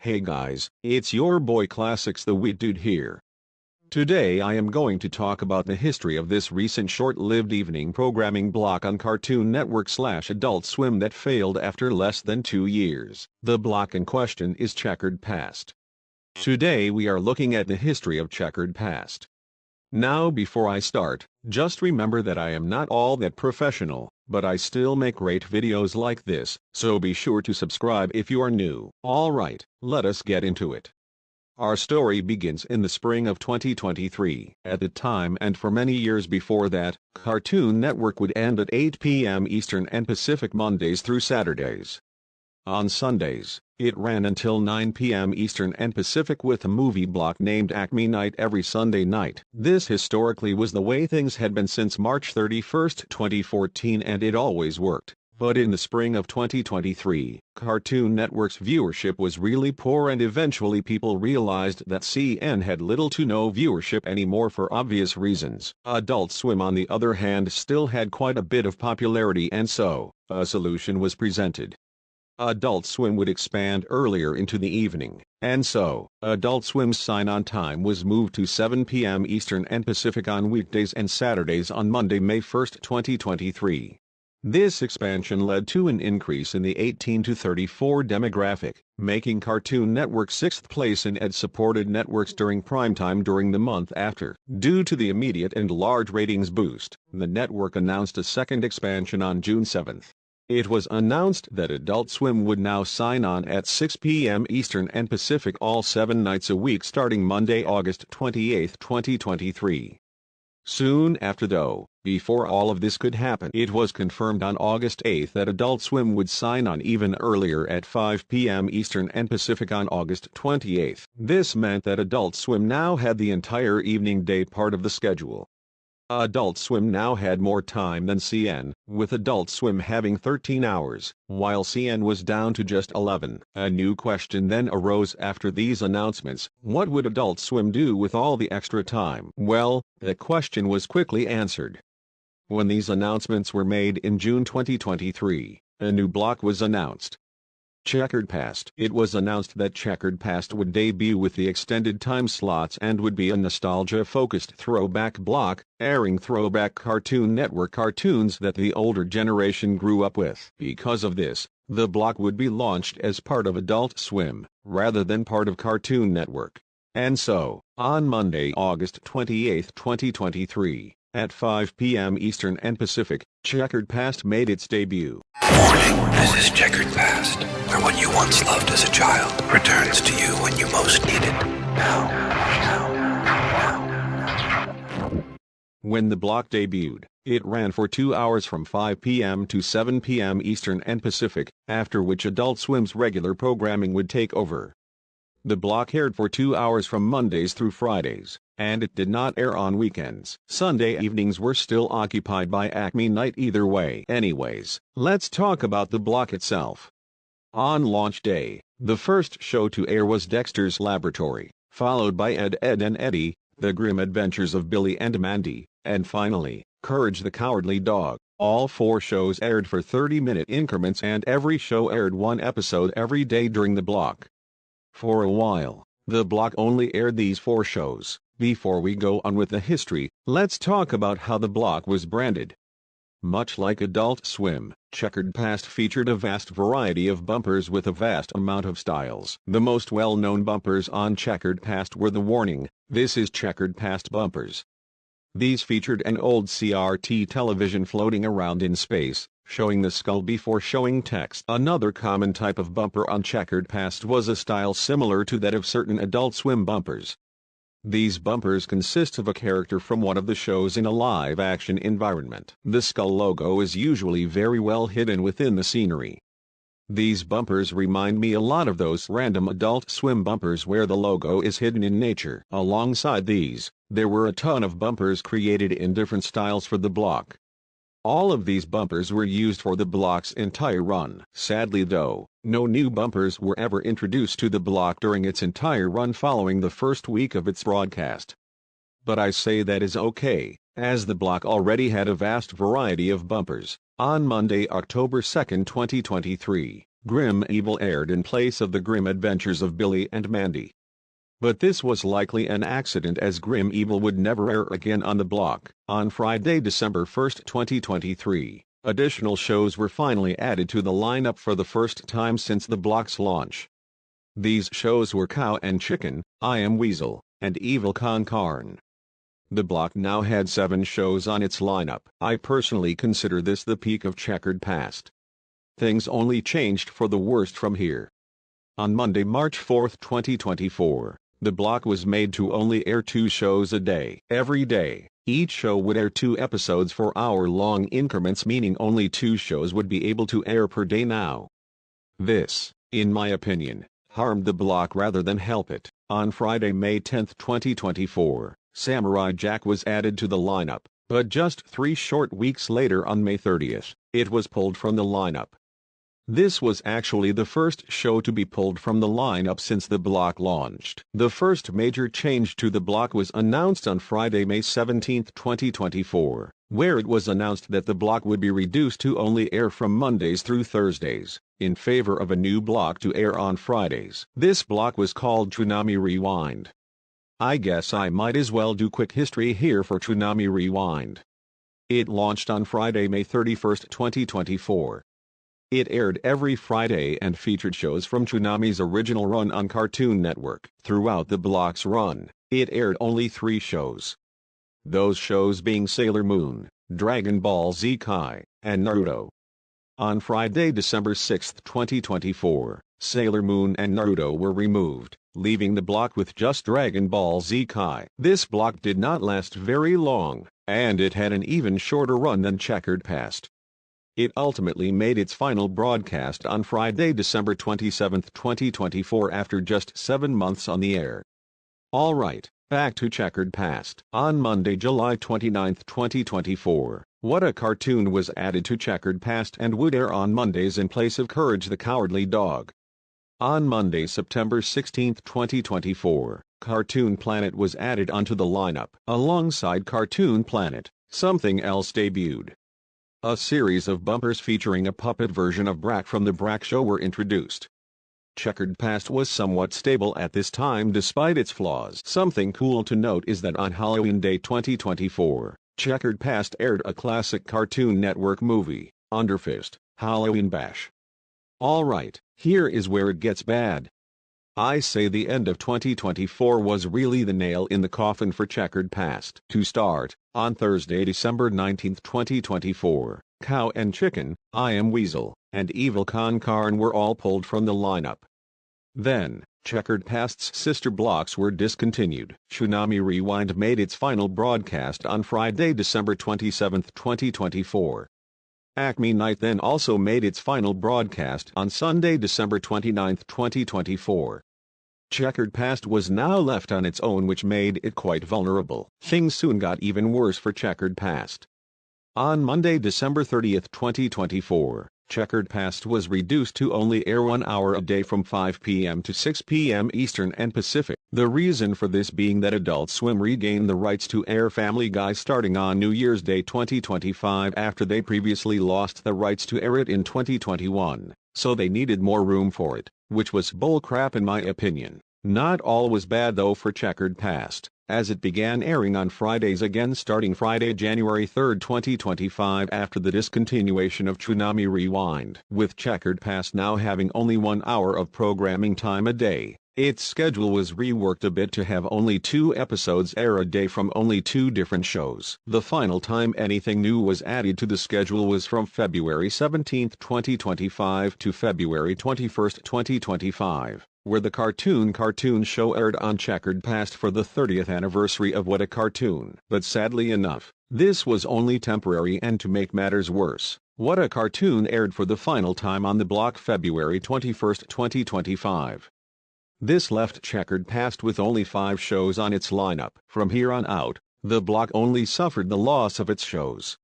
Hey guys, it's your boy Classics the Wheat Dude here. Today I am going to talk about the history of this recent short-lived evening programming block on Cartoon Network/Adult Swim that failed after less than 2 years. The block in question is Checkered Past. Today we are looking at the history of Checkered Past. Now before I start, just remember that I am not all that professional, but I still make great videos like this, so be sure to subscribe if you are new. Alright, let us get into it. Our story begins in the spring of 2023. At the time and for many years before that, Cartoon Network would end at 8 p.m. Eastern and Pacific Mondays through Saturdays. On Sundays, it ran until 9 p.m. Eastern and Pacific with a movie block named Acme Night every Sunday night. This historically was the way things had been since March 31, 2014, and it always worked. But in the spring of 2023, Cartoon Network's viewership was really poor and eventually people realized that CN had little to no viewership anymore for obvious reasons. Adult Swim on the other hand still had quite a bit of popularity, and so, a solution was presented. Adult Swim would expand earlier into the evening, and so, Adult Swim's sign-on time was moved to 7 p.m. Eastern and Pacific on weekdays and Saturdays on Monday, May 1, 2023. This expansion led to an increase in the 18 to 34 demographic, making Cartoon Network 6th place in ad-supported networks during primetime during the month after. Due to the immediate and large ratings boost, the network announced a second expansion on June 7. It was announced that Adult Swim would now sign on at 6 p.m. Eastern and Pacific all 7 nights a week starting Monday, August 28, 2023. Soon after though, before all of this could happen, it was confirmed on August 8 that Adult Swim would sign on even earlier at 5 p.m. Eastern and Pacific on August 28. This meant that Adult Swim now had the entire evening day part of the schedule. Adult Swim now had more time than CN, with Adult Swim having 13 hours, while CN was down to just 11. A new question then arose after these announcements: what would Adult Swim do with all the extra time? Well, the question was quickly answered. When these announcements were made in June 2023, a new block was announced. Checkered Past. It was announced that Checkered Past would debut with the extended time slots and would be a nostalgia-focused throwback block, airing throwback Cartoon Network cartoons that the older generation grew up with. Because of this, the block would be launched as part of Adult Swim, rather than part of Cartoon Network. And so, on Monday, August 28, 2023, at 5 p.m. Eastern and Pacific, Checkered Past made its debut. Warning, this is Checkered Past, where what you once loved as a child returns to you when you most need it. Now. When the block debuted, it ran for 2 hours from 5 p.m. to 7 p.m. Eastern and Pacific, after which Adult Swim's regular programming would take over. The block aired for 2 hours from Mondays through Fridays, and it did not air on weekends. Sunday evenings were still occupied by Acme Night either way. Anyways, let's talk about the block itself. On launch day, the first show to air was Dexter's Laboratory, followed by Ed, Edd and Eddy, The Grim Adventures of Billy and Mandy, and finally, Courage the Cowardly Dog. All 4 shows aired for 30-minute increments and every show aired 1 episode every day during the block. For a while, the block only aired these 4 shows. Before we go on with the history, let's talk about how the block was branded. Much like Adult Swim, Checkered Past featured a vast variety of bumpers with a vast amount of styles. The most well-known bumpers on Checkered Past were the Warning, This is Checkered Past bumpers. These featured an old CRT television floating around in space, showing the skull before showing text. Another common type of bumper on Checkered Past was a style similar to that of certain Adult Swim bumpers. These bumpers consist of a character from one of the shows in a live-action environment. The skull logo is usually very well hidden within the scenery. These bumpers remind me a lot of those random Adult Swim bumpers where the logo is hidden in nature. Alongside these, there were a ton of bumpers created in different styles for the block. All of these bumpers were used for the block's entire run. Sadly though, no new bumpers were ever introduced to the block during its entire run following the first week of its broadcast. But I say that is okay, as the block already had a vast variety of bumpers. On Monday, October 2, 2023, Grim Evil aired in place of the Grim Adventures of Billy and Mandy. But this was likely an accident, as Grim Evil would never air again on the block. On Friday, December 1, 2023, additional shows were finally added to the lineup for the first time since the block's launch. These shows were Cow and Chicken, I Am Weasel, and Evil Con Carne. The block now had 7 shows on its lineup. I personally consider this the peak of Checkered Past. Things only changed for the worst from here. On Monday, March 4, 2024, the block was made to only air 2 shows a day. Every day, each show would air 2 episodes for hour-long increments, meaning only 2 shows would be able to air per day now. This, in my opinion, harmed the block rather than help it. On Friday, May 10, 2024, Samurai Jack was added to the lineup, but just 3 short weeks later, on May 30th, it was pulled from the lineup. This was actually the first show to be pulled from the lineup since the block launched. The first major change to the block was announced on Friday, May 17, 2024, where it was announced that the block would be reduced to only air from Mondays through Thursdays, in favor of a new block to air on Fridays. This block was called Toonami Rewind. I guess I might as well do quick history here for Toonami Rewind. It launched on Friday, May 31, 2024. It aired every Friday and featured shows from Toonami's original run on Cartoon Network. Throughout the block's run, it aired only 3 shows. Those shows being Sailor Moon, Dragon Ball Z Kai, and Naruto. On Friday, December 6, 2024, Sailor Moon and Naruto were removed, leaving the block with just Dragon Ball Z Kai. This block did not last very long, and it had an even shorter run than Checkered Past. It ultimately made its final broadcast on Friday, December 27, 2024, after just 7 months on the air. Alright, back to Checkered Past. On Monday, July 29, 2024, What a Cartoon was added to Checkered Past and would air on Mondays in place of Courage the Cowardly Dog. On Monday, September 16, 2024, Cartoon Planet was added onto the lineup. Alongside Cartoon Planet, something else debuted. A series of bumpers featuring a puppet version of Brack from The Brack Show were introduced. Checkered Past was somewhat stable at this time despite its flaws. Something cool to note is that on Halloween Day 2024, Checkered Past aired a classic Cartoon Network movie, Underfist, Halloween Bash. Alright, here is where it gets bad. I say the end of 2024 was really the nail in the coffin for Checkered Past. To start, on Thursday, December 19, 2024, Cow and Chicken, I Am Weasel, and Evil Con Carne were all pulled from the lineup. Then, Checkered Past's sister blocks were discontinued. Toonami Rewind made its final broadcast on Friday, December 27, 2024. Acme Night then also made its final broadcast on Sunday, December 29, 2024. Checkered Past was now left on its own, which made it quite vulnerable. Things soon got even worse for Checkered Past. On Monday, December 30, 2024, Checkered Past was reduced to only air 1 hour a day from 5 p.m. to 6 p.m. Eastern and Pacific. The reason for this being that Adult Swim regained the rights to air Family Guy starting on New Year's Day 2025 after they previously lost the rights to air it in 2021, so they needed more room for it, which was bullcrap in my opinion. Not all was bad though for Checkered Past, as it began airing on Fridays again starting Friday, January 3, 2025 after the discontinuation of Toonami Rewind. With Checkered Past now having only 1 hour of programming time a day, its schedule was reworked a bit to have only 2 episodes air a day from only 2 different shows. The final time anything new was added to the schedule was from February 17, 2025 to February 21, 2025. Where the Cartoon Show aired on Checkered Past for the 30th anniversary of What a Cartoon. But sadly enough, this was only temporary, and to make matters worse, What a Cartoon aired for the final time on the block February 21, 2025. This left Checkered Past with only 5 shows on its lineup. From here on out, the block only suffered the loss of its shows.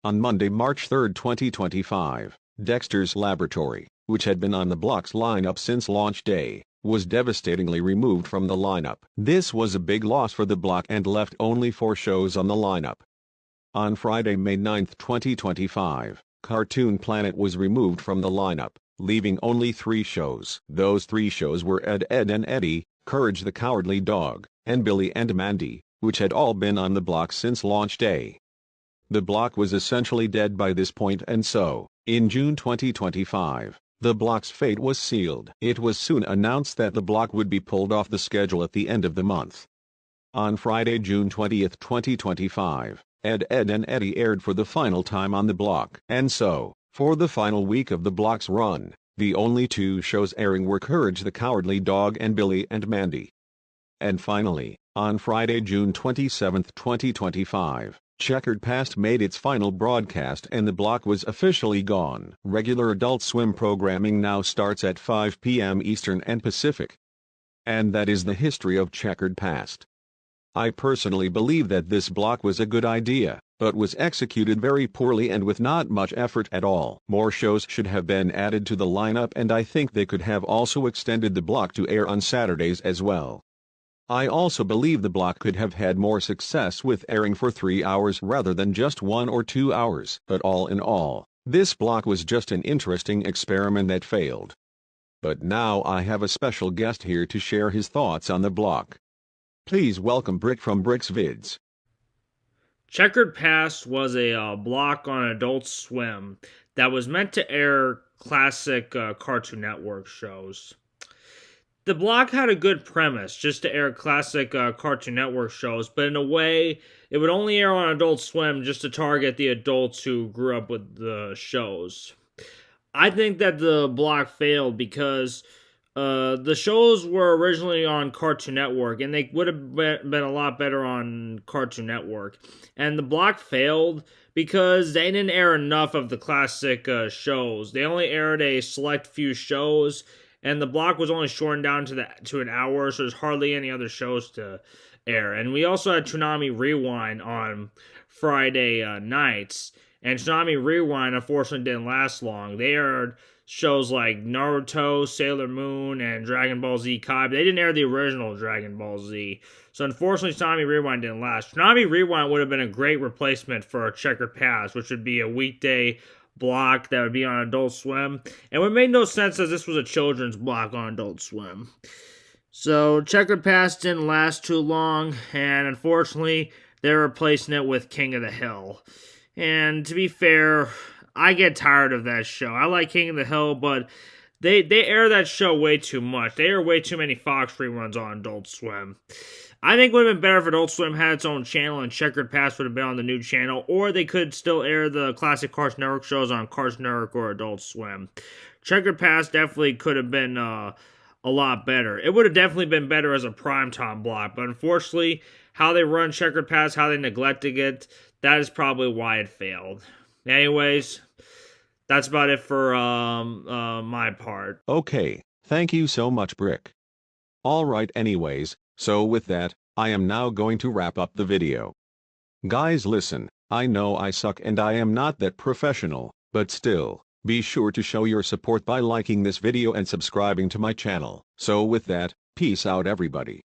On Monday, March 3, 2025, Dexter's Laboratory, which had been on the block's lineup since launch day, was devastatingly removed from the lineup. This was a big loss for the block and left only 4 shows on the lineup. On Friday, May 9, 2025, Cartoon Planet was removed from the lineup, leaving only 3 shows. Those 3 shows were Ed, Edd and Eddy, Courage the Cowardly Dog, and Billy and Mandy, which had all been on the block since launch day. The block was essentially dead by this point, and so, in June 2025, the block's fate was sealed. It was soon announced that the block would be pulled off the schedule at the end of the month. On Friday, June 20, 2025, Ed, Edd and Eddy aired for the final time on the block. And so, for the final week of the block's run, the only 2 shows airing were Courage the Cowardly Dog and Billy and Mandy. And finally, on Friday, June 27, 2025, Checkered Past made its final broadcast and the block was officially gone. Regular Adult Swim programming now starts at 5 p.m. Eastern and Pacific. And that is the history of Checkered Past. I personally believe that this block was a good idea, but was executed very poorly and with not much effort at all. More shows should have been added to the lineup, and I think they could have also extended the block to air on Saturdays as well. I also believe the block could have had more success with airing for 3 hours rather than just 1 or 2 hours. But all in all, this block was just an interesting experiment that failed. But now I have a special guest here to share his thoughts on the block. Please welcome Brick from Brick's Vids. Checkered Past was a block on Adult Swim that was meant to air classic Cartoon Network shows. The block had a good premise, just to air classic Cartoon Network shows, but in a way, it would only air on Adult Swim just to target the adults who grew up with the shows. I think that the block failed because the shows were originally on Cartoon Network, and they would have been a lot better on Cartoon Network. And the block failed because they didn't air enough of the classic shows. They only aired a select few shows, and the block was only shortened down to an hour, so there's hardly any other shows to air. And we also had Toonami Rewind on Friday nights, and Toonami Rewind unfortunately didn't last long. They aired shows like Naruto, Sailor Moon, and Dragon Ball Z Kai, but they didn't air the original Dragon Ball Z. So unfortunately, Toonami Rewind didn't last. Toonami Rewind would have been a great replacement for Checkered Past, which would be a weekday block that would be on Adult Swim. And it made no sense as this was a children's block on Adult Swim. So Checkered Past didn't last too long, and unfortunately, they're replacing it with King of the Hill. And to be fair, I get tired of that show. I like King of the Hill, but they air that show way too much. They air way too many Fox reruns on Adult Swim. I think it would have been better if Adult Swim had its own channel and Checkered Past would have been on the new channel, or they could still air the classic Cartoon Network shows on Cartoon Network or Adult Swim. Checkered Past definitely could have been a lot better. It would have definitely been better as a primetime block, but unfortunately, how they run Checkered Past, how they neglected it, that is probably why it failed. Anyways, that's about it for my part. Okay, thank you so much, Brick. Alright, anyways, so with that, I am now going to wrap up the video. Guys, listen, I know I suck and I am not that professional, but still, be sure to show your support by liking this video and subscribing to my channel. So with that, peace out everybody.